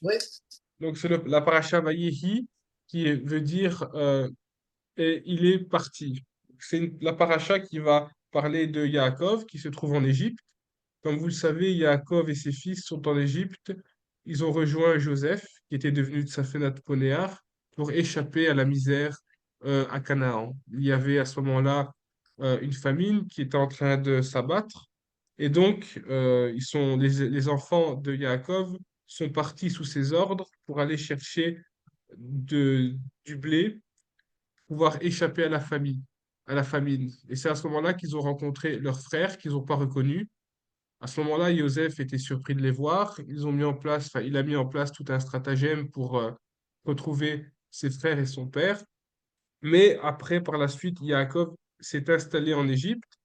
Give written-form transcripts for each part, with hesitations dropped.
Oui, Donc, c'est la paracha Vayehi veut dire et il est parti. C'est la paracha qui va parler de Yaakov qui se trouve en Égypte. Comme vous le savez, Yaakov et ses fils sont en Égypte. Ils ont rejoint Joseph, qui était devenu Tsafenat Ponéar, pour échapper à la misère à Canaan. Il y avait à ce moment-là une famine qui était en train de s'abattre. Et donc, les enfants de Yaakov sont partis sous ses ordres pour aller chercher de, du blé, pouvoir échapper à la famine, à la famine. Et c'est à ce moment-là qu'ils ont rencontré leurs frères qu'ils n'ont pas reconnus. À ce moment-là, Joseph était surpris de les voir. Il a mis en place tout un stratagème pour retrouver ses frères et son père. Mais après, par la suite, Yaakov s'est installé en Égypte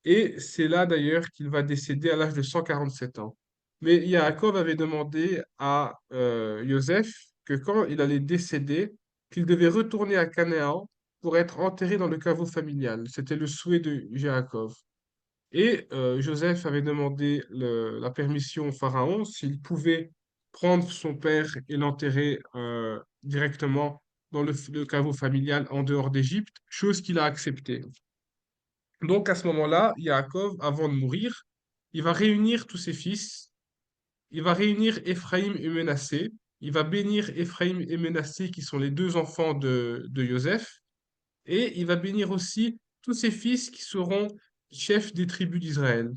et c'est là d'ailleurs qu'il va décéder à l'âge de 147 ans. Mais Yaakov avait demandé à Joseph que quand il allait décéder, qu'il devait retourner à Canaan pour être enterré dans le caveau familial. C'était le souhait de Yaakov. Et Joseph avait demandé la permission au pharaon s'il pouvait prendre son père et l'enterrer directement dans le caveau familial en dehors d'Égypte, chose qu'il a acceptée. Donc à ce moment-là, Yaakov, avant de mourir, il va réunir tous ses fils, il va réunir Éphraïm et Ménassé, il va bénir Éphraïm et Ménassé qui sont les deux enfants de Joseph, et il va bénir aussi tous ses fils qui seront chefs des tribus d'Israël.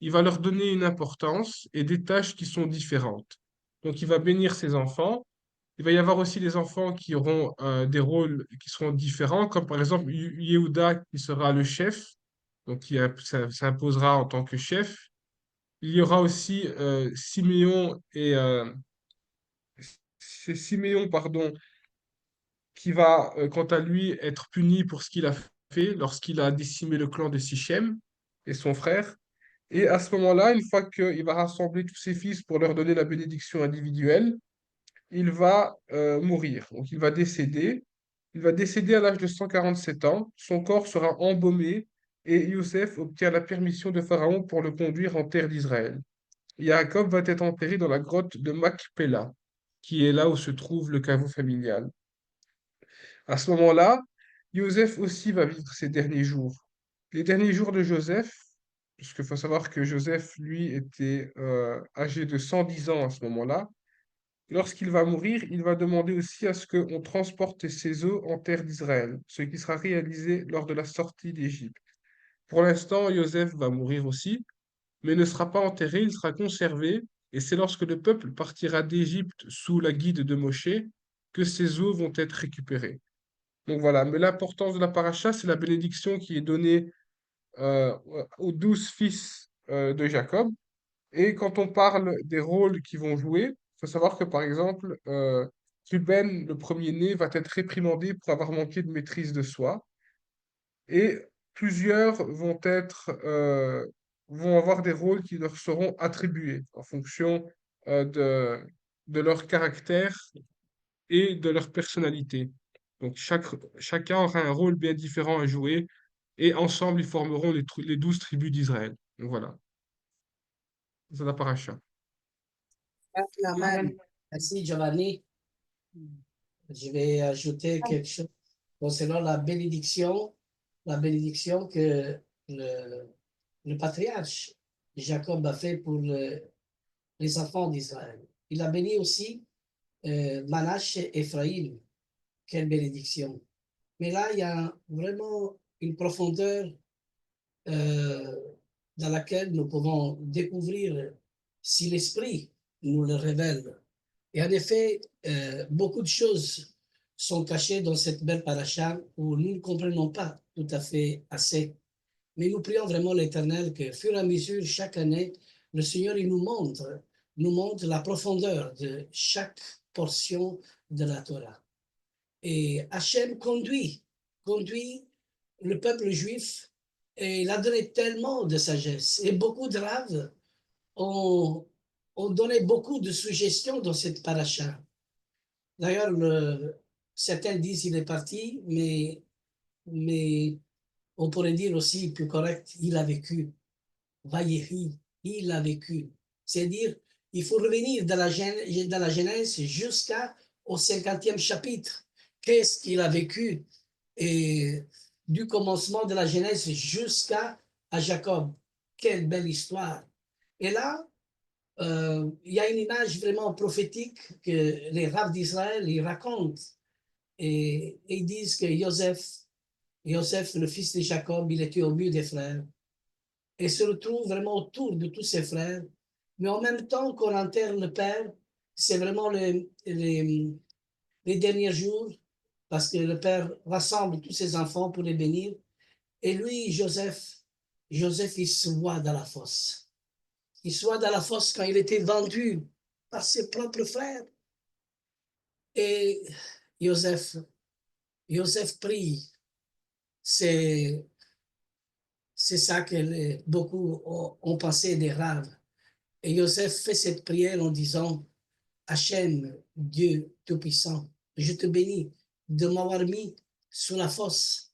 Il va leur donner une importance et des tâches qui sont différentes. Donc il va bénir ses enfants. Il va y avoir aussi des enfants qui auront des rôles qui seront différents, comme par exemple Yehuda qui sera le chef, donc s'imposera en tant que chef. Il y aura aussi Siméon, pardon, qui va, quant à lui, être puni pour ce qu'il a fait lorsqu'il a décimé le clan de Sichem et son frère. Et à ce moment-là, une fois qu'il va rassembler tous ses fils pour leur donner la bénédiction individuelle, il va mourir. Donc il va décéder. Il va décéder à l'âge de 147 ans. Son corps sera embaumé et Youssef obtient la permission de Pharaon pour le conduire en terre d'Israël. Jacob va être enterré dans la grotte de Macpéla, qui est là où se trouve le caveau familial. À ce moment-là, Joseph aussi va vivre ses derniers jours. Les derniers jours de Joseph, puisqu'il faut savoir que Joseph, lui, était âgé de 110 ans à ce moment-là, lorsqu'il va mourir, il va demander aussi à ce qu'on transporte ses os en terre d'Israël, ce qui sera réalisé lors de la sortie d'Égypte. Pour l'instant, Joseph va mourir aussi, mais ne sera pas enterré, il sera conservé, et c'est lorsque le peuple partira d'Égypte sous la guide de Moshe que ses os vont être récupérés. Donc voilà, mais l'importance de la paracha, c'est la bénédiction qui est donnée euh, aux 12 fils de Jacob. Et quand on parle des rôles qu'ils vont jouer, il faut savoir que par exemple, Ruben, le premier-né, va être réprimandé pour avoir manqué de maîtrise de soi. Et plusieurs vont avoir des rôles qui leur seront attribués en fonction de leur caractère et de leur personnalité. Donc chacun aura un rôle bien différent à jouer et ensemble ils formeront les 12 tribus d'Israël. Donc voilà, c'est la paracha. Amen. Merci, Giovanni. Je vais ajouter quelque chose concernant la bénédiction que le patriarche Jacob a fait pour les enfants d'Israël. Il a béni aussi Manasse et Ephraïm. Quelle bénédiction. Mais là, il y a vraiment une profondeur euh, dans laquelle nous pouvons découvrir si l'Esprit nous le révèle. Et en effet, beaucoup de choses sont cachées dans cette belle paracha où nous ne comprenons pas tout à fait assez. Mais nous prions vraiment l'Éternel que, fur et à mesure, chaque année, le Seigneur il nous montre la profondeur de chaque portion de la Torah. Et Hachem conduit le peuple juif et il a donné tellement de sagesse. Et beaucoup de raves ont, ont donné beaucoup de suggestions dans cette paracha. D'ailleurs, certains disent qu'il est parti, mais on pourrait dire aussi plus correct, il a vécu. Vayehi, il a vécu. C'est-à-dire, il faut revenir dans la Genèse jusqu'au 50e chapitre. Qu'est-ce qu'il a vécu et du commencement de la Genèse jusqu'à Jacob. Quelle belle histoire. Et là, il y a une image vraiment prophétique que les rabbins d'Israël ils racontent. Et ils disent que Joseph, le fils de Jacob, il était au milieu des frères. Et se retrouve vraiment autour de tous ses frères. Mais en même temps qu'on enterre le père, c'est vraiment les derniers jours, parce que le père rassemble tous ses enfants pour les bénir. Et lui, Joseph, il se voit dans la fosse. Il se voit dans la fosse quand il était vendu par ses propres frères. Et Joseph prie. C'est ça que beaucoup ont pensé des raves. Et Joseph fait cette prière en disant, Hachem, Dieu Tout-Puissant, je te bénis de m'avoir mis sous la fosse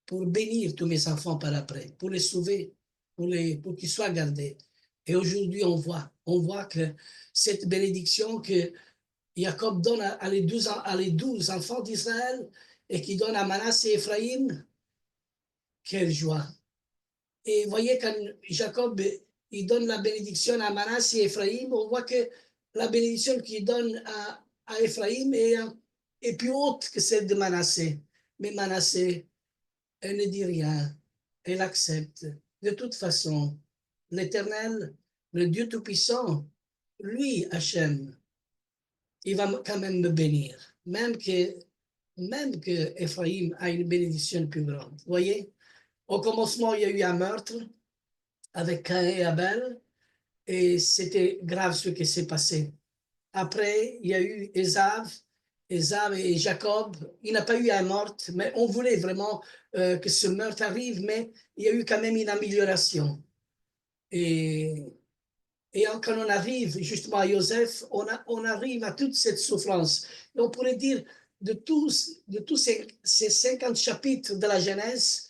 pour bénir tous mes enfants par après, pour les sauver, pour qu'ils soient gardés. Et aujourd'hui, on voit que cette bénédiction que Jacob donne à les 12 enfants d'Israël et qui donne à Manassé et Ephraïm, quelle joie. Et vous voyez, quand Jacob il donne la bénédiction à Manassé et Ephraïm, on voit que la bénédiction qu'il donne à Ephraïm est plus haute que celle de Manassé. Mais Manassé, elle ne dit rien, elle accepte. De toute façon, l'Éternel, le Dieu Tout-Puissant, lui, Hachem, il va quand même me bénir, même que Ephraïm a une bénédiction plus grande. Vous voyez, au commencement, il y a eu un meurtre avec Caïn et Abel, et c'était grave ce qui s'est passé. Après, il y a eu Ésav et Jacob. Il n'a pas eu un meurtre, mais on voulait vraiment que ce meurtre arrive, mais il y a eu quand même une amélioration. Et quand on arrive justement à Joseph, on arrive à toute cette souffrance. Et on pourrait dire, de tous ces 50 chapitres de la Genèse,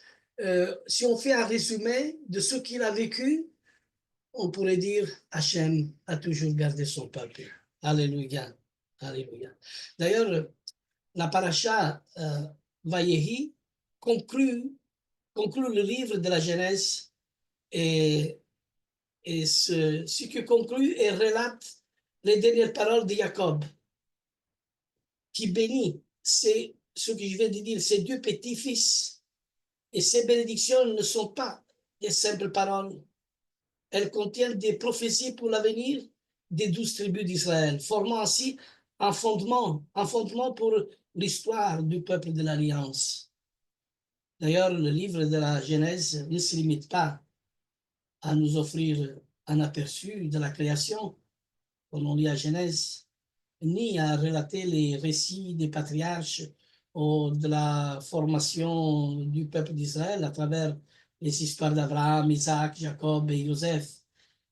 si on fait un résumé de ce qu'il a vécu, on pourrait dire Hachem a toujours gardé son peuple. Alléluia. Alléluia. D'ailleurs, la paracha Vayehi conclut le livre de la Genèse et ce qui conclut et relate les dernières paroles de Jacob, qui bénit ce que je viens de dire, ses deux petits-fils. Et ces bénédictions ne sont pas des simples paroles. Elles contiennent des prophéties pour l'avenir des 12 tribus d'Israël, formant ainsi un fondement pour l'histoire du peuple de l'Alliance. D'ailleurs, le livre de la Genèse ne se limite pas à nous offrir un aperçu de la création, comme on lit à Genèse, ni à relater les récits des patriarches ou de la formation du peuple d'Israël à travers les histoires d'Abraham, Isaac, Jacob et Joseph.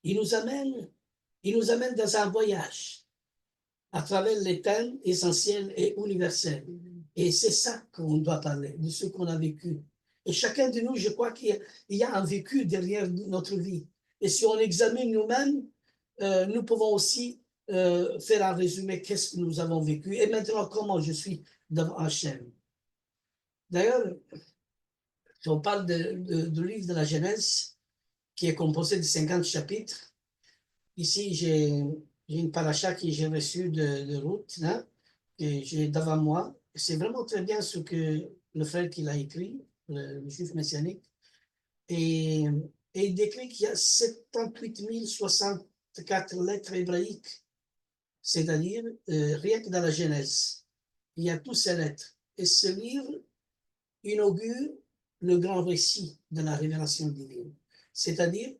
Il nous amène dans un voyage à travers les thèmes essentiels et universels. Et c'est ça qu'on doit parler, de ce qu'on a vécu. Et chacun de nous, je crois qu'il y a un vécu derrière notre vie. Et si on examine nous-mêmes, nous pouvons aussi faire un résumé, qu'est-ce que nous avons vécu et maintenant comment je suis devant Hachem. D'ailleurs, si on parle du livre de la Genèse, qui est composé de 50 chapitres, ici j'ai une paracha que j'ai reçue de Ruth, hein, que j'ai devant moi. C'est vraiment très bien ce que le frère qui l'a écrit, le juif messianique. Et il décrit qu'il y a 78 064 lettres hébraïques, c'est-à-dire rien que dans la Genèse. Il y a toutes ces lettres. Et ce livre inaugure le grand récit de la révélation divine. C'est-à-dire,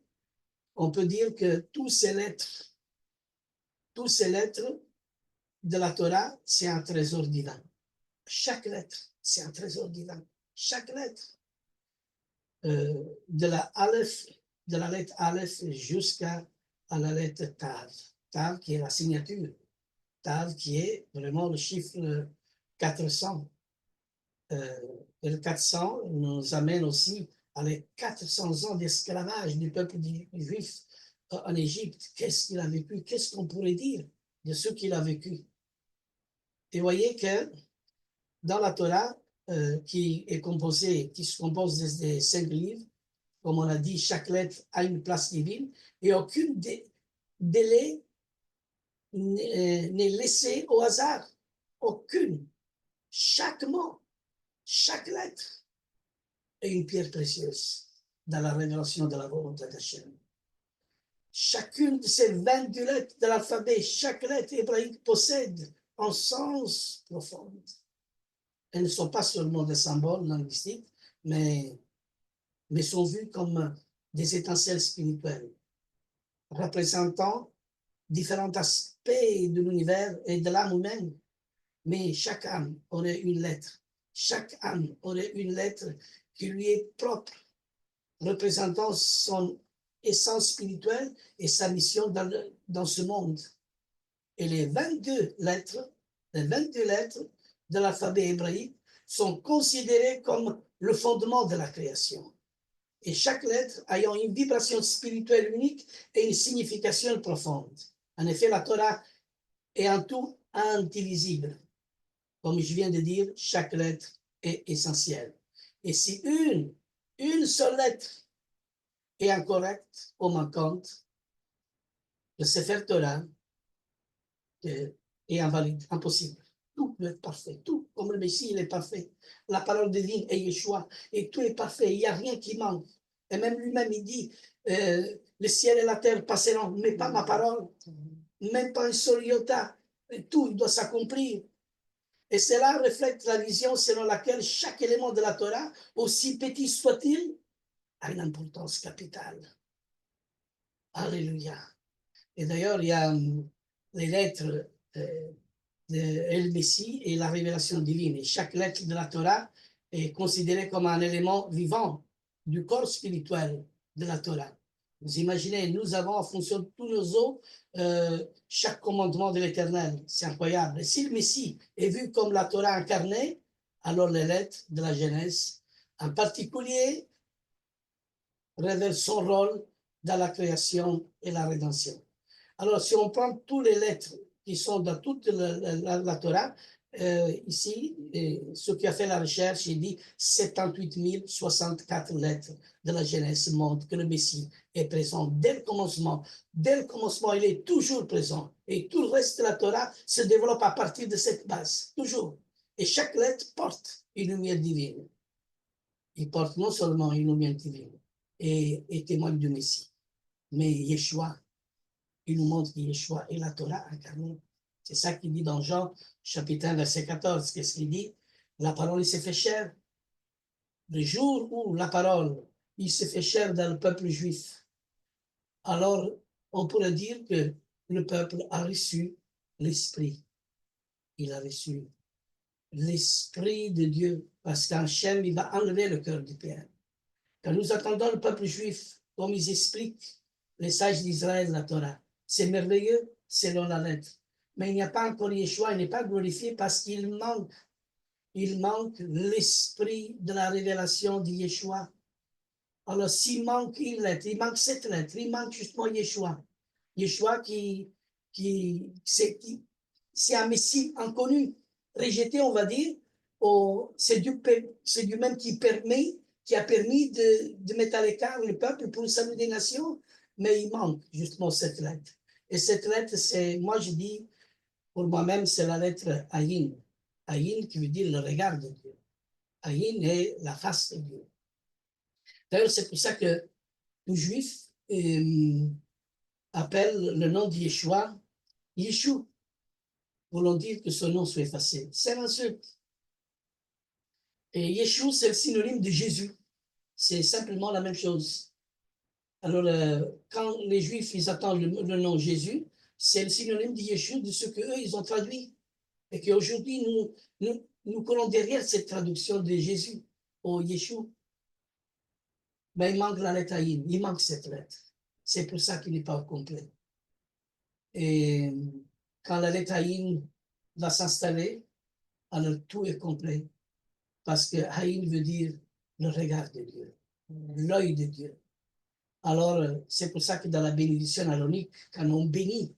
on peut dire que toutes ces lettres de la Torah, c'est un trésor divin. Chaque lettre, c'est un trésor divin. Chaque lettre. De la lettre Aleph jusqu'à la lettre Tav. Tav qui est la signature. Tav qui est vraiment le chiffre 400. Et le 400 nous amène aussi à les 400 ans d'esclavage du peuple juif en Égypte, qu'est-ce qu'il a vécu? Qu'est-ce qu'on pourrait dire de ce qu'il a vécu? Et voyez que dans la Torah, qui se compose des 5 livres, comme on a dit, chaque lettre a une place divine, et aucune délai n'est laissé au hasard. Aucune. Chaque mot, chaque lettre est une pierre précieuse dans la révélation de la volonté d'Hachem. Chacune de ces 22 lettres de l'alphabet, chaque lettre hébraïque possède un sens profond. Elles ne sont pas seulement des symboles linguistiques, mais sont vues comme des étincelles spirituelles, représentant différents aspects de l'univers et de l'âme humaine. Mais chaque âme aurait une lettre. Chaque âme aurait une lettre qui lui est propre, représentant son essence spirituelle et sa mission dans ce monde. Et les 22 lettres de l'alphabet hébraïque sont considérées comme le fondement de la création. Et chaque lettre ayant une vibration spirituelle unique et une signification profonde. En effet, la Torah est en tout indivisible. Comme je viens de dire, chaque lettre est essentielle. Et si une seule lettre est incorrecte ou manquante, le Sefer Torah est invalide, impossible. Tout peut être parfait, tout, comme le Messie, il est parfait. La parole divine est Yeshua, et tout est parfait, il n'y a rien qui manque. Et même lui-même, il dit, le ciel et la terre passeront, mais pas ma parole, même pas un seul iota, tout doit s'accomplir. Et cela reflète la vision selon laquelle chaque élément de la Torah, aussi petit soit-il, a une importance capitale. Alléluia. Et d'ailleurs, il y a les lettres de El Messie et la révélation divine. Et chaque lettre de la Torah est considérée comme un élément vivant du corps spirituel de la Torah. Vous imaginez, nous avons en fonction de tous nos os chaque commandement de l'Éternel. C'est incroyable. Et si le Messie est vu comme la Torah incarnée, alors les lettres de la Genèse, en particulier, révèlent son rôle dans la création et la rédemption. Alors, si on prend toutes les lettres qui sont dans toute la Torah, ici, ceux qui ont fait la recherche, il dit 78 064 lettres de la Genèse montrent que le Messie est présent dès le commencement. Dès le commencement, il est toujours présent. Et tout le reste de la Torah se développe à partir de cette base, toujours. Et chaque lettre porte une lumière divine. Il porte non seulement une lumière divine et témoigne du Messie, mais Yeshua, il nous montre que Yeshua est la Torah incarnée. C'est ça qu'il dit dans Jean, chapitre 1, verset 14. Qu'est-ce qu'il dit? La parole, il s'est fait chair. Le jour où la parole, il s'est fait chair dans le peuple juif, alors on pourrait dire que le peuple a reçu l'Esprit. Il a reçu l'Esprit de Dieu, parce qu'Hachem, il va enlever le cœur du Père. Quand nous attendons le peuple juif, comme ils expliquent les sages d'Israël, la Torah, c'est merveilleux selon la lettre. Mais il n'y a pas encore Yeshua, il n'est pas glorifié parce qu'il manque l'esprit de la révélation de Yeshua. Alors, s'il manque une lettre, il manque cette lettre, il manque justement Yeshua. Yeshua c'est un Messie inconnu, rejeté, on va dire. C'est Dieu même qui a permis de mettre à l'écart le peuple pour le salut des nations, mais il manque justement cette lettre. Et cette lettre, moi je dis, pour moi-même, c'est la lettre Ayin. Ayin qui veut dire le regard de Dieu. Ayin est la face de Dieu. D'ailleurs, c'est pour ça que les Juifs appellent le nom de Yeshua Yeshua, voulant dire que son nom soit effacé. C'est l'insulte. Et Yeshua, c'est le synonyme de Jésus. C'est simplement la même chose. Alors, quand les Juifs, ils attendent le nom Jésus, c'est le synonyme de Yeshua, de ce qu'eux, ils ont traduit. Et qu'aujourd'hui, nous collons derrière cette traduction de Jésus au Yeshua. Mais il manque la lettre Aïn, il manque cette lettre. C'est pour ça qu'il n'est pas complet. Et quand la lettre Aïn va s'installer, alors tout est complet. Parce que Aïn veut dire le regard de Dieu, l'œil de Dieu. Alors, c'est pour ça que dans la bénédiction aronique, quand on bénit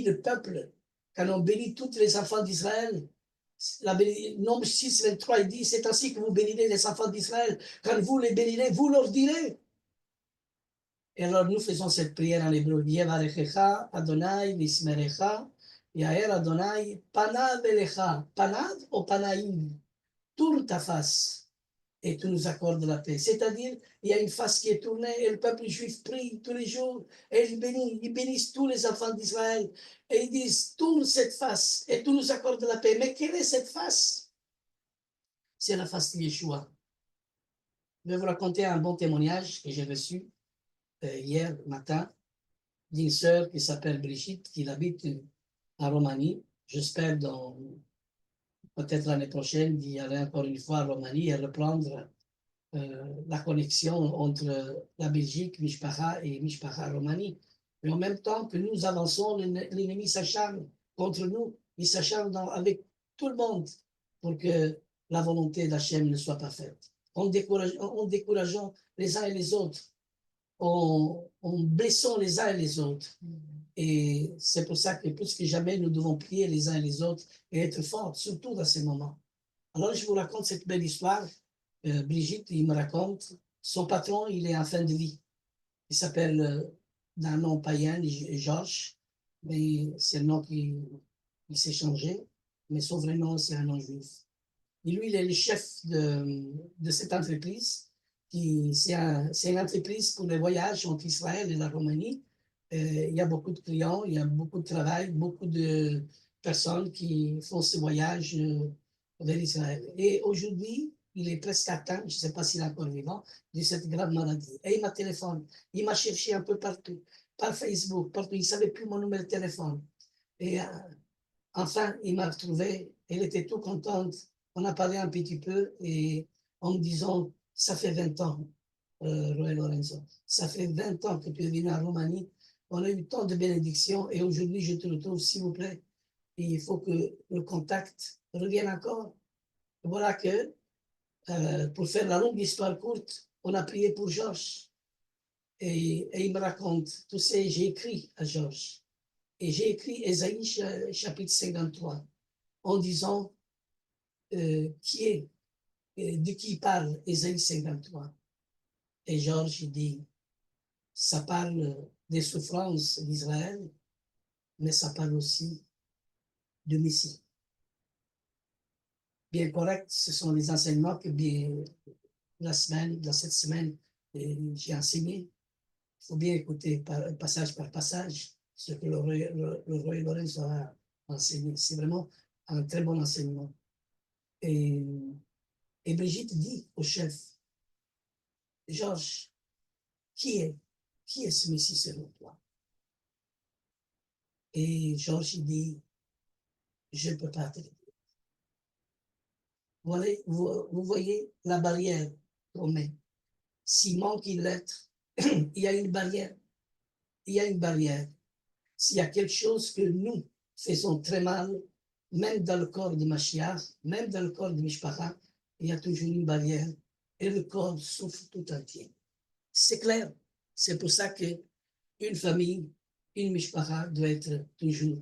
le peuple, quand on bénit tous les enfants d'Israël, Nombre 6, 23, il dit, c'est ainsi que vous bénirez les enfants d'Israël. Quand vous les bénirez, vous leur direz. Et alors, nous faisons cette prière en hébreu. Yevarechecha Adonai Nismerecha, Yaher Adonai Panav Elecha. Panav ou Panaïm. Tourne ta face et tu nous accordes la paix. C'est-à-dire, il y a une face qui est tournée et le peuple juif prie tous les jours et ils bénissent tous les enfants d'Israël et ils disent, tourne cette face et tu nous accordes la paix. Mais quelle est cette face? C'est la face de Yeshua. Je vais vous raconter un bon témoignage que j'ai reçu hier matin d'une sœur qui s'appelle Brigitte, qui habite en Roumanie. J'espère peut-être l'année prochaine d'y aller encore une fois en Roumanie et reprendre la connexion entre la Belgique, Mishpacha et Mishpacha Roumanie. Mais en même temps que nous avançons, l'ennemi s'acharne contre nous. Il s'acharne avec tout le monde pour que la volonté d'Hachem ne soit pas faite. En décourageant les uns et les autres, en blessant les uns et les autres. Et c'est pour ça que plus que jamais, nous devons prier les uns et les autres et être forts, surtout dans ces moments. Alors, je vous raconte cette belle histoire. Brigitte, il me raconte, son patron, il est en fin de vie. Il s'appelle, d'un nom païen, Georges, mais c'est le nom qui s'est changé, mais son vrai nom, c'est un nom juif. Et lui, il est le chef de cette entreprise. C'est une entreprise pour les voyages entre Israël et la Roumanie. Il y a beaucoup de clients, il y a beaucoup de travail, beaucoup de personnes qui font ce voyage vers Israël. Et aujourd'hui, il est presque atteint, je ne sais pas s'il est encore vivant, de cette grave maladie. Et il m'a téléphoné, il m'a cherché un peu partout, par Facebook, partout, il ne savait plus mon numéro de téléphone. Et enfin, il m'a retrouvé, elle était tout contente. On a parlé un petit peu et en me disant, ça fait 20 ans, Roy Lorenzo, ça fait 20 ans que tu es venu en Roumanie, on a eu tant de bénédictions et aujourd'hui je te retrouve, s'il vous plaît, et il faut que le contact revienne encore. Voilà que, pour faire la longue histoire courte, on a prié pour Georges et il me raconte, tu sais, j'ai écrit à Georges et j'ai écrit Ésaïe chapitre 53 en disant de qui parle Ésaïe 53. Et Georges dit, ça parle des souffrances d'Israël, mais ça parle aussi du Messie. Bien correct, ce sont les enseignements que dans cette semaine, j'ai enseigné. Il faut bien écouter passage par passage ce que le roi Lorenzo a enseigné. C'est vraiment un très bon enseignement. Et Brigitte dit au chef, Georges, qui est ce Messie selon toi? Et Georges dit, je ne peux pas te le dire. Vous voyez la barrière qu'on met. S'il manque une lettre, il y a une barrière. Il y a une barrière. S'il y a quelque chose que nous faisons très mal, même dans le corps de Mashiach, même dans le corps de Mishpacha, il y a toujours une barrière et le corps souffre tout entier. C'est clair. C'est pour ça qu'une famille, une Mishpacha doit être toujours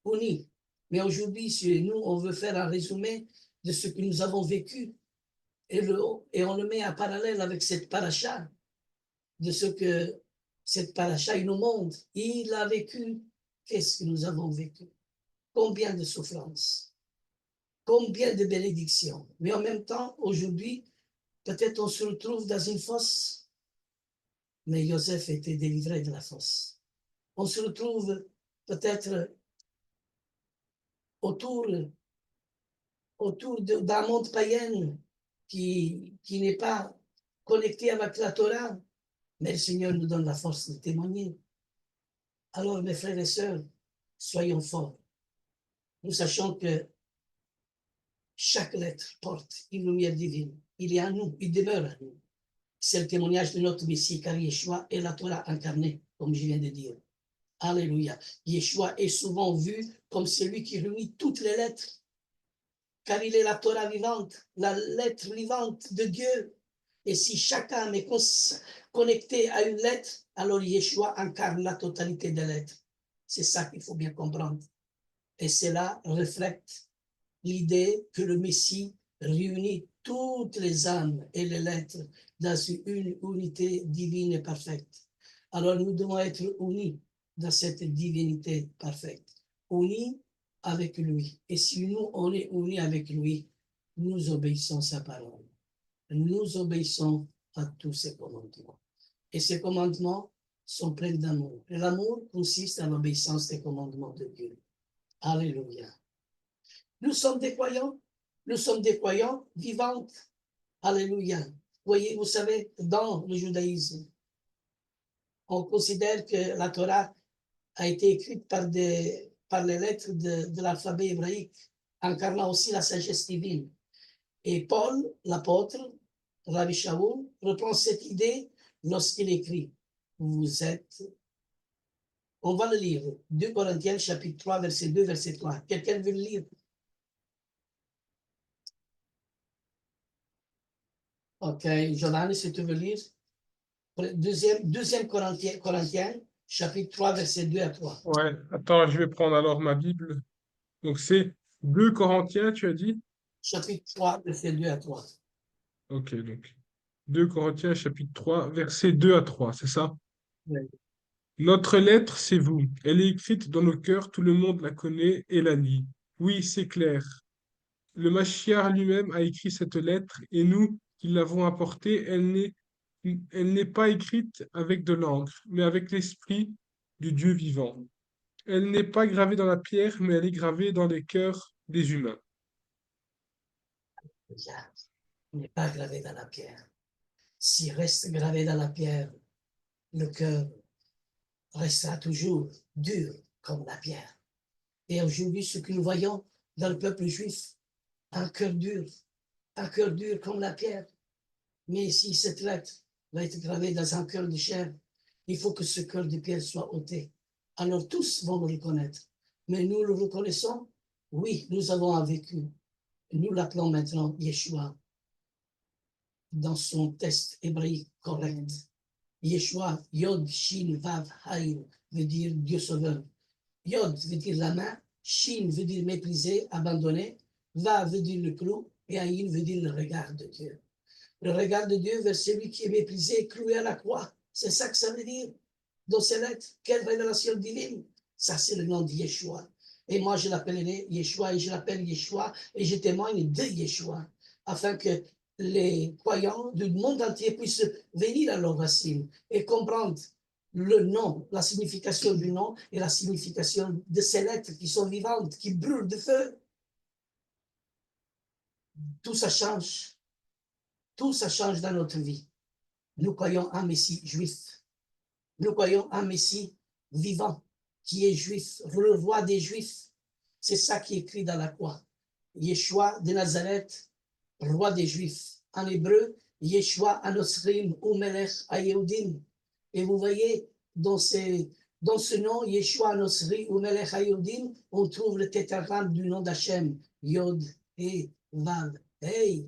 unie. Mais aujourd'hui, si nous, on veut faire un résumé de ce que nous avons vécu et on le met en parallèle avec cette paracha, de ce que cette paracha nous montre. Il a vécu. Qu'est-ce que nous avons vécu? Combien de souffrances? Combien de bénédictions? Mais en même temps, aujourd'hui, peut-être on se retrouve dans une fosse, mais Joseph était délivré de la fosse. On se retrouve peut-être autour d'un monde païen qui n'est pas connecté avec la Torah, mais le Seigneur nous donne la force de témoigner. Alors, mes frères et sœurs, soyons forts. Nous sachons que chaque lettre porte une lumière divine. Il est à nous, il demeure à nous. C'est le témoignage de notre Messie, car Yeshua est la Torah incarnée, comme je viens de dire. Alléluia. Yeshua est souvent vu comme celui qui réunit toutes les lettres, car il est la Torah vivante, la lettre vivante de Dieu. Et si chaque âme est connectée à une lettre, alors Yeshua incarne la totalité des lettres. C'est ça qu'il faut bien comprendre. Et cela reflète l'idée que le Messie réunit toutes les âmes et les lettres dans une unité divine et parfaite. Alors nous devons être unis dans cette divinité parfaite, unis avec lui. Et si nous, on est unis avec lui, nous obéissons sa parole. Nous obéissons à tous ses commandements. Et ces commandements sont pleins d'amour. Et l'amour consiste à l'obéissance des commandements de Dieu. Alléluia. Nous sommes des croyants vivants. Alléluia. Voyez, vous savez, dans le judaïsme, on considère que la Torah a été écrite par les lettres de l'alphabet hébraïque, incarnant aussi la sagesse divine. Et Paul, l'apôtre, Rabbi Shaul, reprend cette idée lorsqu'il écrit, vous êtes... On va le lire, 2 Corinthiens, chapitre 3, verset 2, verset 3. Quelqu'un veut le lire? Ok, Johannes, si tu veux lire. Deuxième Corinthiens, chapitre 3, verset 2 à 3. Ouais, attends, je vais prendre alors ma Bible. Donc c'est 2 Corinthiens, tu as dit? Chapitre 3, verset 2 à 3. Ok, donc 2 Corinthiens, chapitre 3, versets 2 à 3, c'est ça? Oui. Notre lettre, c'est vous. Elle est écrite dans nos cœurs, tout le monde la connaît et la lit. Oui, c'est clair. Le Mashiach lui-même a écrit cette lettre et nous qui l'avons apportée, elle n'est pas écrite avec de l'encre, mais avec l'esprit du Dieu vivant. Elle n'est pas gravée dans la pierre, mais elle est gravée dans les cœurs des humains. Il n'est pas gravé dans la pierre. S'il reste gravé dans la pierre, le cœur restera toujours dur comme la pierre. Et aujourd'hui, ce que nous voyons dans le peuple juif, un cœur dur comme la pierre. Mais si cette lettre va être gravée dans un cœur de chair, il faut que ce cœur de pierre soit ôté. Alors tous vont le reconnaître. Mais nous le reconnaissons. Oui, nous avons un vécu. Nous l'appelons maintenant Yeshua dans son test hébraïque correct. Yeshua, Yod, Shin, Vav, Haïm, veut dire Dieu sauveur. Yod veut dire la main, Shin veut dire mépriser, abandonner, Vav veut dire le clou, et Haïm veut dire le regard de Dieu. Le regard de Dieu vers celui qui est méprisé, cloué à la croix. C'est ça que ça veut dire dans ces lettres. Quelle révélation divine. Ça, c'est le nom de Yeshua. Et moi, je l'appellerai Yeshua et je l'appelle Yeshua et je témoigne de Yeshua afin que les croyants du monde entier puissent venir à leur racine et comprendre le nom, la signification du nom et la signification de ces lettres qui sont vivantes, qui brûlent de feu. Tout ça change. Tout ça change dans notre vie. Nous croyons un Messie juif. Nous croyons un Messie vivant qui est juif, le roi des Juifs. C'est ça qui est écrit dans la croix. Yeshua de Nazareth, roi des Juifs. En hébreu, Yeshua Anosrim ou Melech Ayehudim. Et vous voyez, dans ce nom, Yeshua Anosri ou Melech Ayehudim, on trouve le tétragramme du nom d'Hachem, Yod et Vav. Hey!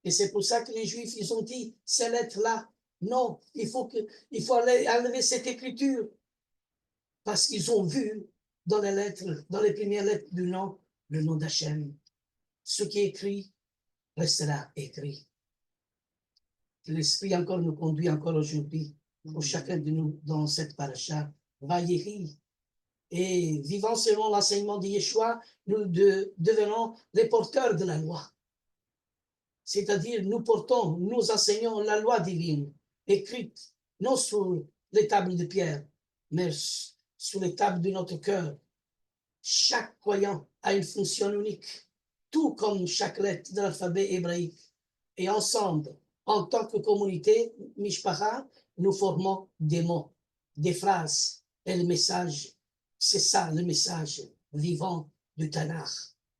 Et c'est pour ça que les Juifs, ils ont dit, ces lettres-là, non, il faut enlever cette écriture. Parce qu'ils ont vu dans les lettres, dans les premières lettres du nom, le nom d'Hachem. Ce qui est écrit restera écrit. L'Esprit encore nous conduit encore aujourd'hui, pour chacun de nous, dans cette paracha, Vayehi. Et vivant selon l'enseignement de Yeshua, nous devenons les porteurs de la loi. C'est-à-dire, nous enseignons la loi divine, écrite, non sur les tables de pierre, mais sur les tables de notre cœur. Chaque croyant a une fonction unique, tout comme chaque lettre de l'alphabet hébraïque. Et ensemble, en tant que communauté, Mishpacha, nous formons des mots, des phrases et le message. C'est ça le message vivant du Tanakh.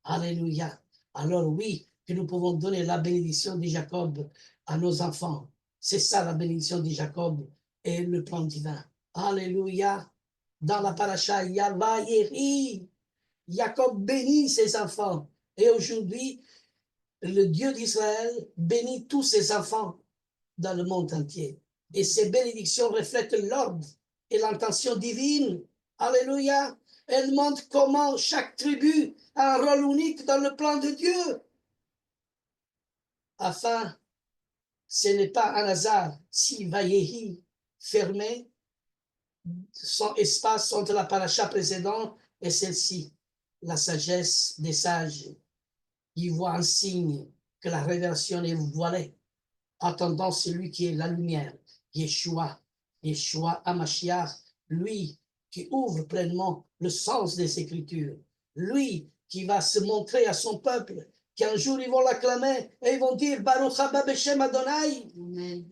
Alléluia. Alors oui, que nous pouvons donner la bénédiction de Jacob à nos enfants. C'est ça la bénédiction de Jacob et le plan divin. Alléluia. Dans la paracha, Yahvaïri, Jacob bénit ses enfants. Et aujourd'hui, le Dieu d'Israël bénit tous ses enfants dans le monde entier. Et ces bénédictions reflètent l'ordre et l'intention divine. Alléluia. Elles montrent comment chaque tribu a un rôle unique dans le plan de Dieu. Enfin, ce n'est pas un hasard si Vayehi fermait son espace entre la paracha précédente et celle-ci. La sagesse des sages y voit un signe que la révélation est voilée, attendant celui qui est la lumière, Yeshua Hamashiach, lui qui ouvre pleinement le sens des Écritures, lui qui va se montrer à son peuple, qu'un jour ils vont l'acclamer et ils vont dire Baruch haba beshem Adonai. Amen.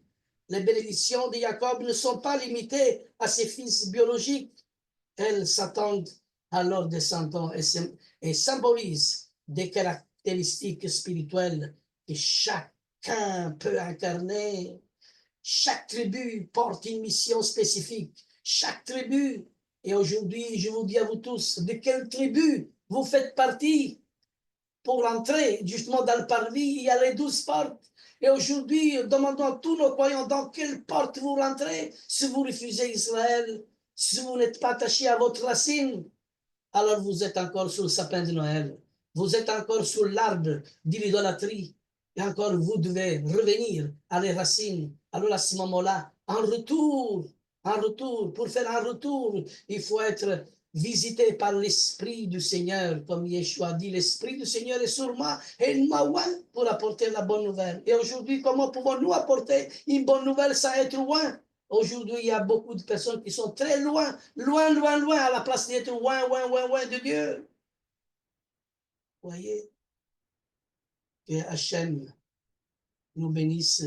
Les bénédictions de Jacob ne sont pas limitées à ses fils biologiques, elles s'attendent à leurs descendants et symbolisent des caractéristiques spirituelles que chacun peut incarner. Chaque tribu porte une mission spécifique. Chaque tribu. Et aujourd'hui, je vous dis à vous tous, de quelle tribu vous faites partie? Pour entrer justement dans le parvis, il y a les 12 portes. Et aujourd'hui, demandons à tous nos croyants dans quelle porte vous rentrez. Si vous refusez Israël, si vous n'êtes pas attaché à votre racine, alors vous êtes encore sous le sapin de Noël. Vous êtes encore sous l'arbre de l'idolâtrie. Et encore, vous devez revenir à les racines. Alors à ce moment-là, en retour, pour faire un retour, il faut être visité par l'Esprit du Seigneur, comme Yeshua dit, l'Esprit du Seigneur est sur moi et il m'a oint pour apporter la bonne nouvelle. Et aujourd'hui, comment pouvons-nous apporter une bonne nouvelle sans être loin? Aujourd'hui, il y a beaucoup de personnes qui sont très loin, à la place d'être loin de Dieu. Voyez, que Hachem nous bénisse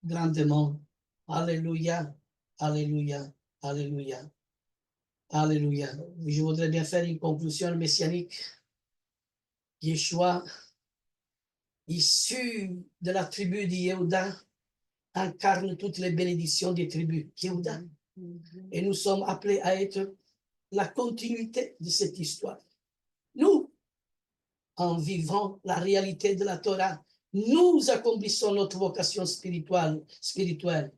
grandement. Alléluia, alléluia, alléluia, alléluia. Je voudrais bien faire une conclusion messianique. Yeshua, issu de la tribu de Yehuda, incarne toutes les bénédictions des tribus Yehuda. Et nous sommes appelés à être la continuité de cette histoire. Nous, en vivant la réalité de la Torah, nous accomplissons notre vocation spirituelle,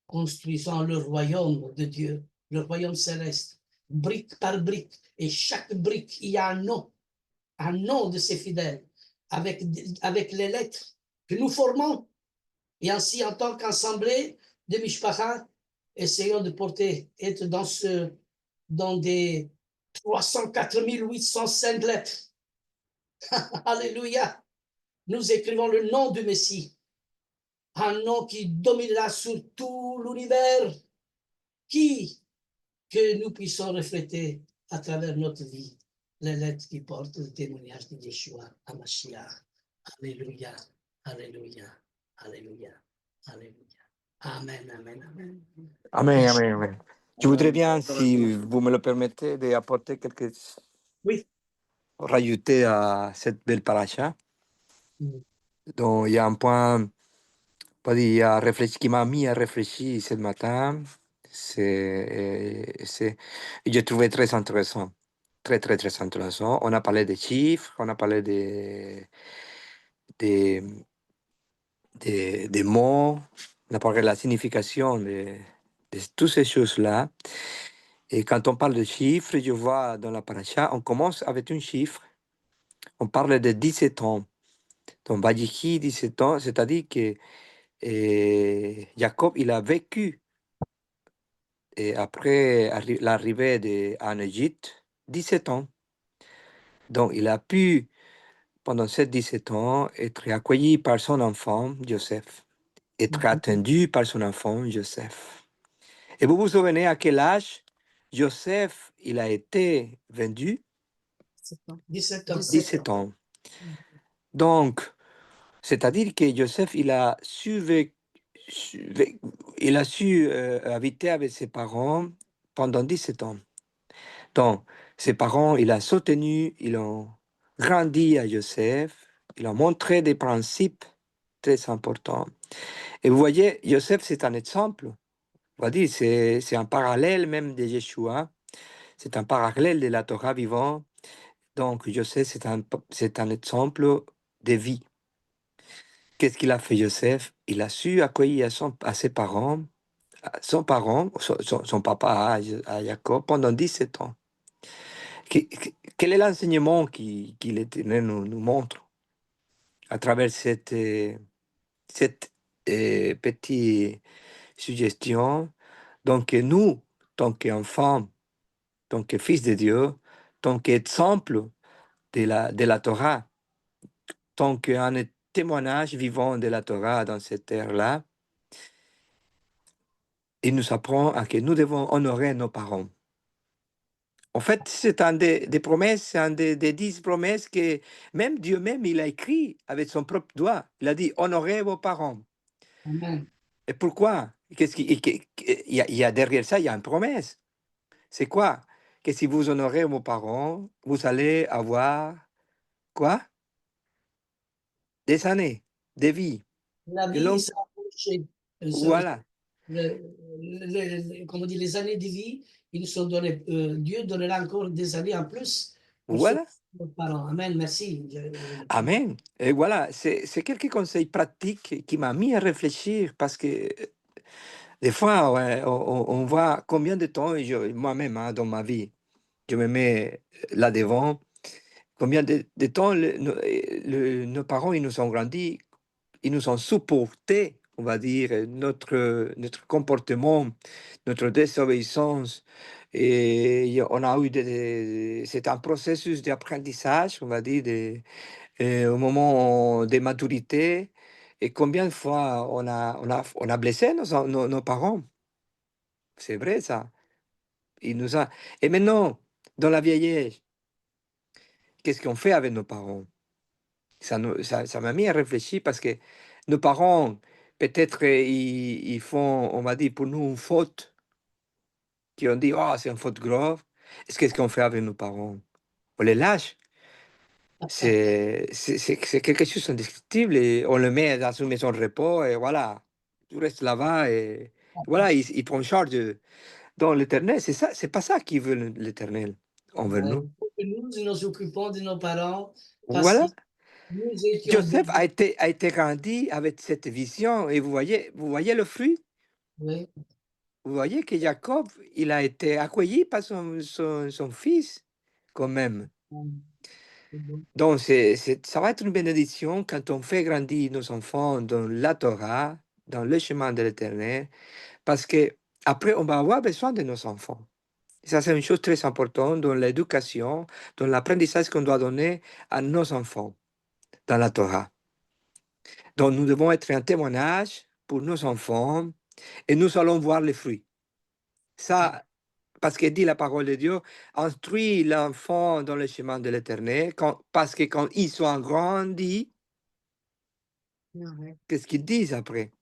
construisant le royaume de Dieu, le royaume céleste, brique par brique. Et chaque brique, il y a un nom de ses fidèles, avec les lettres que nous formons. Et ainsi, en tant qu'assemblée de Mishpacha, essayons de être dans des 304 805 lettres. Alléluia. Nous écrivons le nom du Messie, un nom qui dominera sur tout l'univers, que nous puissions refléter à travers notre vie les lettres qui portent le témoignage de Yeshua Hamashiach. Alléluia, alléluia, alléluia, alléluia. Amen, amen, amen. Amen, amen, amen. Je voudrais bien, si vous me le permettez, d'apporter quelques... Oui. Rajouter à cette belle paracha. Donc, il y a un point qui m'a mis à réfléchir ce matin. J'ai trouvé très intéressant. Très, très, très intéressant. On a parlé des chiffres, on a parlé des mots, on a parlé de la signification de toutes ces choses-là. Et quand on parle de chiffres, je vois dans la paracha, on commence avec un chiffre. On parle de 17 ans. Donc, Vayichi, 17 ans, c'est-à-dire que Jacob, il a vécu et après l'arrivée en Égypte, 17 ans. Donc, il a pu, pendant ces 17 ans, être accueilli par son enfant, Joseph, être attendu par son enfant, Joseph. Et vous vous souvenez à quel âge Joseph, il a été vendu? 17 ans. 17 ans. Donc, c'est-à-dire que Joseph, il a su habiter avec ses parents pendant 17 ans. Donc, ses parents, il a soutenu, ils ont grandi à Joseph, ils ont montré des principes très importants. Et vous voyez, Joseph, c'est un exemple. On va dire, c'est un parallèle même de Yeshua. C'est un parallèle de la Torah vivant. Donc, Joseph, c'est un exemple de vie. qu'est-ce qu'il a fait Joseph? Il a su accueillir à ses parents, son papa à Jacob pendant 17 ans. Quel est l'enseignement que l'Éternel nous montre à travers cette petite suggestion? Donc nous, tant qu'enfants, tant que fils de Dieu, tant qu'exemple de la Torah, tant qu'un témoignage vivant de la Torah dans cette terre-là, il nous apprend à que nous devons honorer nos parents. En fait, c'est un des promesses, un des 10 promesses que même Dieu même, il a écrit avec son propre doigt. Il a dit, honorez vos parents. Amen. Et pourquoi? Il y a derrière ça, il y a une promesse. C'est quoi? Que si vous honorez vos parents, vous allez avoir quoi? Des années, des vies. La De vie longues... sans péché. Voilà, Comme on dit, les années de vie, ils nous sont donnés, Dieu donnera encore des années en plus pour ceux voilà. qui sont nos parents. Amen, merci. Amen. Et voilà, c'est quelques conseils pratiques qui m'ont mis à réfléchir parce que des fois, ouais, on voit combien de temps, moi-même, hein, dans ma vie, je me mets là-devant, combien de temps nos parents, ils nous ont grandi, ils nous ont supporté, on va dire, notre comportement, notre désobéissance. Et on a eu c'est un processus d'apprentissage, on va dire, au moment de maturité. Et combien de fois on a blessé nos parents? C'est vrai, ça. Il nous a... Et maintenant, dans la vieillesse, qu'est-ce qu'on fait avec nos parents? Ça m'a mis à réfléchir parce que nos parents, peut-être, ils font, on va dire, pour nous une faute, qui ont dit, oh, c'est une faute grave. Qu'est-ce qu'on fait avec nos parents? On les lâche. C'est quelque chose d'indescriptible et on le met dans une maison de repos et voilà, tout reste là-bas et voilà, il prend charge dans l'éternel. C'est ça, c'est pas ça qu'il veut l'éternel envers Ouais. nous. Nous nous occupons de nos parents parce que Voilà. nous étions Joseph bébés. a été grandi avec cette vision et vous voyez le fruit. Oui. Vous voyez que Jacob, il a été accueilli par son fils quand même. C'est bon. Donc, ça va être une bénédiction quand on fait grandir nos enfants dans la Torah, dans le chemin de l'éternel, parce que après, on va avoir besoin de nos enfants. Ça, c'est une chose très importante dans l'éducation, dans l'apprentissage qu'on doit donner à nos enfants dans la Torah. Donc, nous devons être un témoignage pour nos enfants et nous allons voir les fruits. Ça, parce que dit la parole de Dieu, instruis l'enfant dans le chemin de l'éternel, parce que quand ils sont grandis, Ouais. qu'est-ce qu'ils disent après?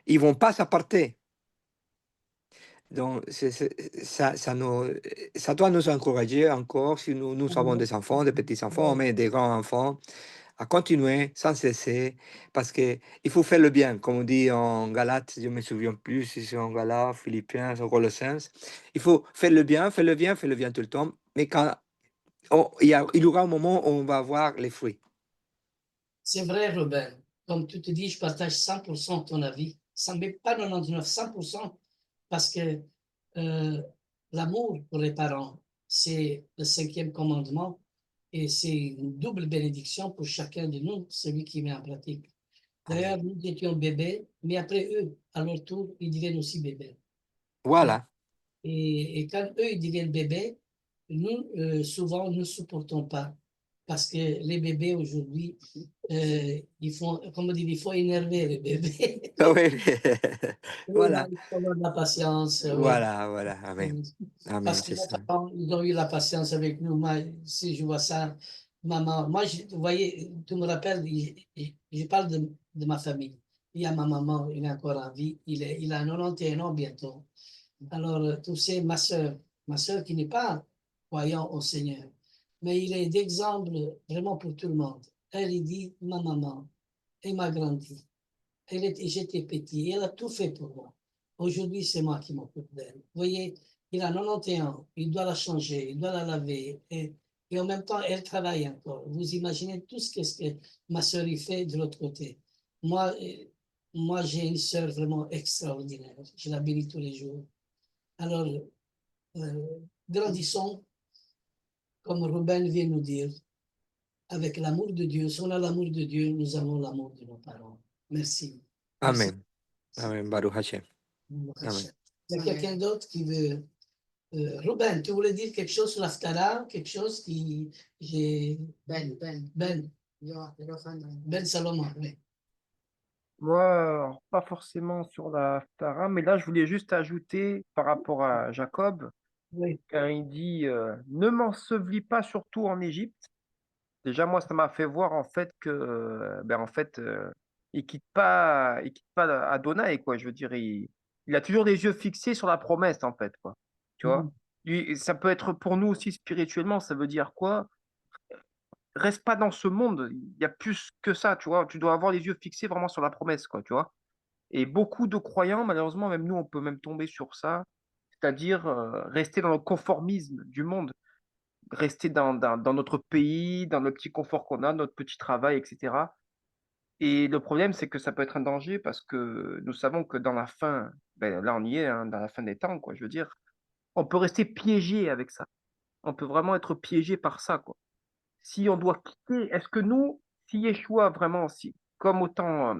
Ils vont pas s'aparter. Donc, ça doit nous encourager encore, si nous avons des enfants, des petits-enfants, mais des grands-enfants, à continuer sans cesser, parce qu'il faut faire le bien, comme on dit en Galates, je ne me souviens plus si c'est en Galates, Philippiens, en Colossiens. Il faut faire le bien, faire le bien, faire le bien tout le temps, mais quand il y aura un moment où on va voir les fruits. C'est vrai, Robert. Comme tu te dis, je partage 100% ton avis. Mais pas 99, 100%, parce que l'amour pour les parents, c'est le 5e commandement et c'est une double bénédiction pour chacun de nous, celui qui met en pratique. D'ailleurs, Amen. nous étions bébés, mais après eux, à leur tour, ils deviennent aussi bébés. Voilà. Et quand eux, ils deviennent bébés, nous, souvent, nous ne supportons pas. Parce que les bébés aujourd'hui, ils font, comme on dit, il faut énerver les bébés. Ah oui. Oui, non, Voilà. il faut avoir de la patience, oui. Voilà, voilà. Amen. Amen, Parce que c'est nos ça. parents, ils ont eu la patience avec nous. Moi, si je vois ça, maman, moi, vous voyez, tu me rappelles, je parle de ma famille. Il y a ma maman, il est encore en vie, il a 91 ans bientôt. Alors, tu sais, ma soeur qui n'est pas croyant au Seigneur, mais il est d'exemple vraiment pour tout le monde. Elle, il dit, ma maman, elle m'a grandi. J'étais petit, elle a tout fait pour moi. Aujourd'hui, c'est moi qui m'occupe d'elle. Vous voyez, il a 91 ans, il doit la changer, il doit la laver. Et et en même temps, elle travaille encore. Vous imaginez tout ce que ma sœur y fait de l'autre côté. Moi, j'ai une sœur vraiment extraordinaire. Je la bénis tous les jours. Alors, grandissons, comme Ruben vient nous dire, avec l'amour de Dieu. Si on a l'amour de Dieu, nous avons l'amour de nos parents. Merci. Merci. Amen. Amen. Baruch Hashem. Amen. Il y a quelqu'un d'autre qui veut... Ruben, tu voulais dire quelque chose sur l'Aftara? Quelque chose qui... Ben Salomon, oui. Moi, pas forcément sur la Tara, mais là, je voulais juste ajouter par rapport à Jacob, Oui. quand il dit ne m'ensevelis pas surtout en Égypte. Déjà, moi, ça m'a fait voir en fait que, il quitte pas Adonai, quoi. Je veux dire, il a toujours les yeux fixés sur la promesse, en fait, quoi. Tu vois? Ça peut être pour nous aussi spirituellement, ça veut dire quoi? Reste pas dans ce monde, il y a plus que ça, tu vois. Tu dois avoir les yeux fixés vraiment sur la promesse, quoi, tu vois. Et beaucoup de croyants, malheureusement, même nous, on peut même tomber sur ça, c'est-à-dire rester dans le conformisme du monde, rester dans notre pays, dans le petit confort qu'on a, notre petit travail, etc. Et le problème, c'est que ça peut être un danger parce que nous savons que dans la fin, ben, là on y est, hein, dans la fin des temps, quoi, je veux dire, on peut rester piégé avec ça. On peut vraiment être piégé par ça, quoi. Si on doit quitter, est-ce que nous, si Yeshua vraiment, si, comme au temps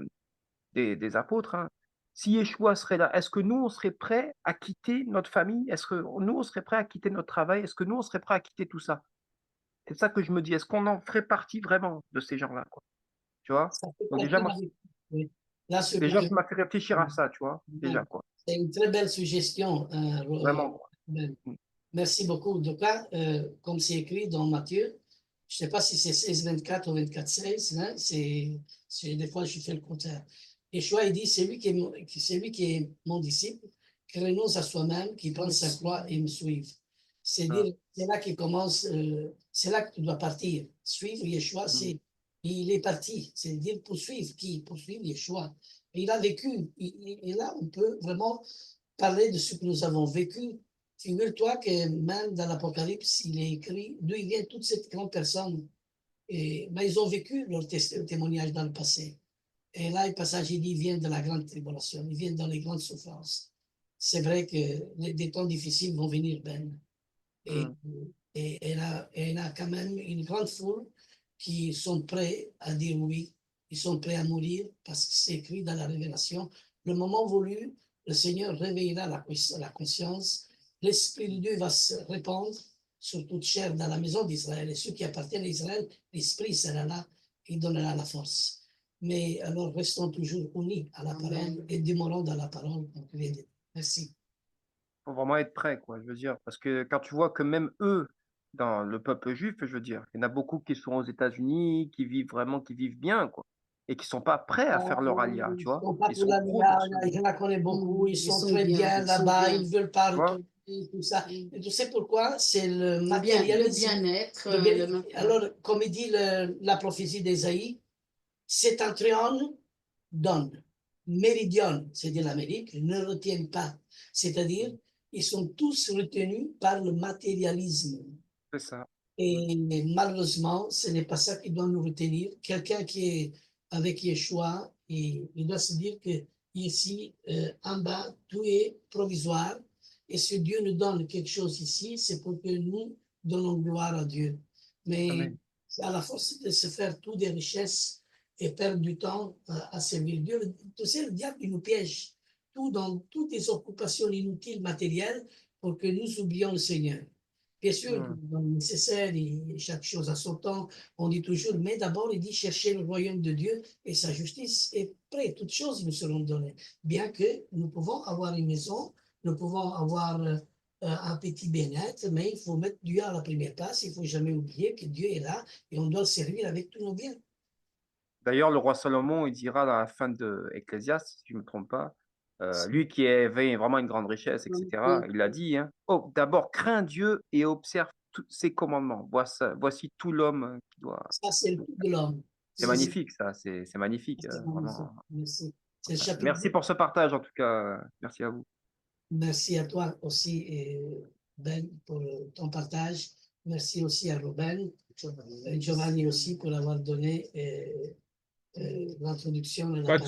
des apôtres, hein, si Yeshua serait là, est-ce que nous, on serait prêts à quitter notre famille? Est-ce que nous, on serait prêts à quitter notre travail? Est-ce que nous, on serait prêts à quitter tout ça? C'est ça que je me dis. Est-ce qu'on en ferait partie vraiment de ces gens-là, quoi? Tu vois? Ça fait Donc déjà, partie moi, oui. Là, ce que déjà, ça m'a fait réfléchir à ça, tu vois, déjà, quoi. c'est une très belle suggestion. Vraiment, quoi. Ben. Mm. Merci beaucoup. En tout cas, comme c'est écrit dans Matthieu, je ne sais pas si c'est 16, 24 ou 24, 16, hein, des fois je fais le contraire. Yeshua, il dit, c'est lui qui est mon disciple, qui renonce à soi-même, qui prend sa croix et me suive. C'est dire, c'est là qu'il commence, c'est là que tu dois partir. Suivre Yeshua, il est parti. C'est dire poursuivre qui? Poursuivre Yeshua. Et il a vécu. Et là, on peut vraiment parler de ce que nous avons vécu. Figure-toi que même dans l'Apocalypse, il est écrit d'où il vient toute cette grande personne. Et, ben, ils ont vécu leur témoignage dans le passé. Et là, le passage, il dit, ils viennent de la grande tribulation, ils viennent dans les grandes souffrances. C'est vrai que des temps difficiles vont venir, Ben. Et, et il a quand même une grande foule qui sont prêts à dire oui, ils sont prêts à mourir parce que c'est écrit dans la Révélation. Le moment voulu, le Seigneur réveillera la conscience, l'Esprit de Dieu va se répandre sur toute chair dans la maison d'Israël. Et ceux qui appartiennent à Israël, l'Esprit sera là, il donnera la force. Mais alors restons toujours unis à la parole et demeurons dans la parole. Merci. Faut vraiment être prêt, quoi, je veux dire. Parce que quand tu vois que même eux, dans le peuple juif, je veux dire, il y en a beaucoup qui sont aux États-Unis, qui vivent bien, quoi. Et qui sont pas prêts à faire leur alia, tu vois. Ils sont pas Ils pour sont la pro dans Mia, je la connais beaucoup, ils sont sont très bien, bien là-bas, ils veulent pas tu vois. retourner, tout ça. Et tu sais pourquoi? C'est le Le matérialisme. bien-être. Alors, comme il dit la prophétie d'Ésaïe, septentrion donne, méridionne, c'est-à-dire l'Amérique, ne retiennent pas. C'est-à-dire, ils sont tous retenus par le matérialisme. C'est ça. Et malheureusement, ce n'est pas ça qui doit nous retenir. Quelqu'un qui est avec Yeshua, il doit se dire que ici, en bas, tout est provisoire. Et si Dieu nous donne quelque chose ici, c'est pour que nous donnons gloire à Dieu. Mais Amen. à la force de se faire tout des richesses et perdre du temps à servir Dieu, tu sais, le diable, il nous piège tout dans toutes les occupations inutiles matérielles pour que nous oublions le Seigneur. Bien sûr, nécessaire, et chaque chose à son temps, on dit toujours, mais d'abord, il dit chercher le royaume de Dieu et sa justice, et près, toutes choses nous seront données. Bien que nous pouvons avoir une maison, nous pouvons avoir un petit bien-être, mais il faut mettre Dieu à la première place, il ne faut jamais oublier que Dieu est là et on doit le servir avec tous nos biens. D'ailleurs, le roi Salomon, il dira dans la fin de Ecclésiaste, si je ne me trompe pas, lui qui avait vraiment une grande richesse, etc., il a dit, hein, oh, d'abord, crains Dieu et observe tous ses commandements. Voici tout l'homme qui doit. Ça, c'est le truc de l'homme. C'est magnifique, ça, c'est magnifique. Vraiment. Merci. C'est le chapitre. Merci pour ce partage, en tout cas. Merci à vous. Merci à toi aussi, Ben, pour ton partage. Merci aussi à Ruben et Giovanni aussi pour avoir donné l'introduction de la Pas de parole.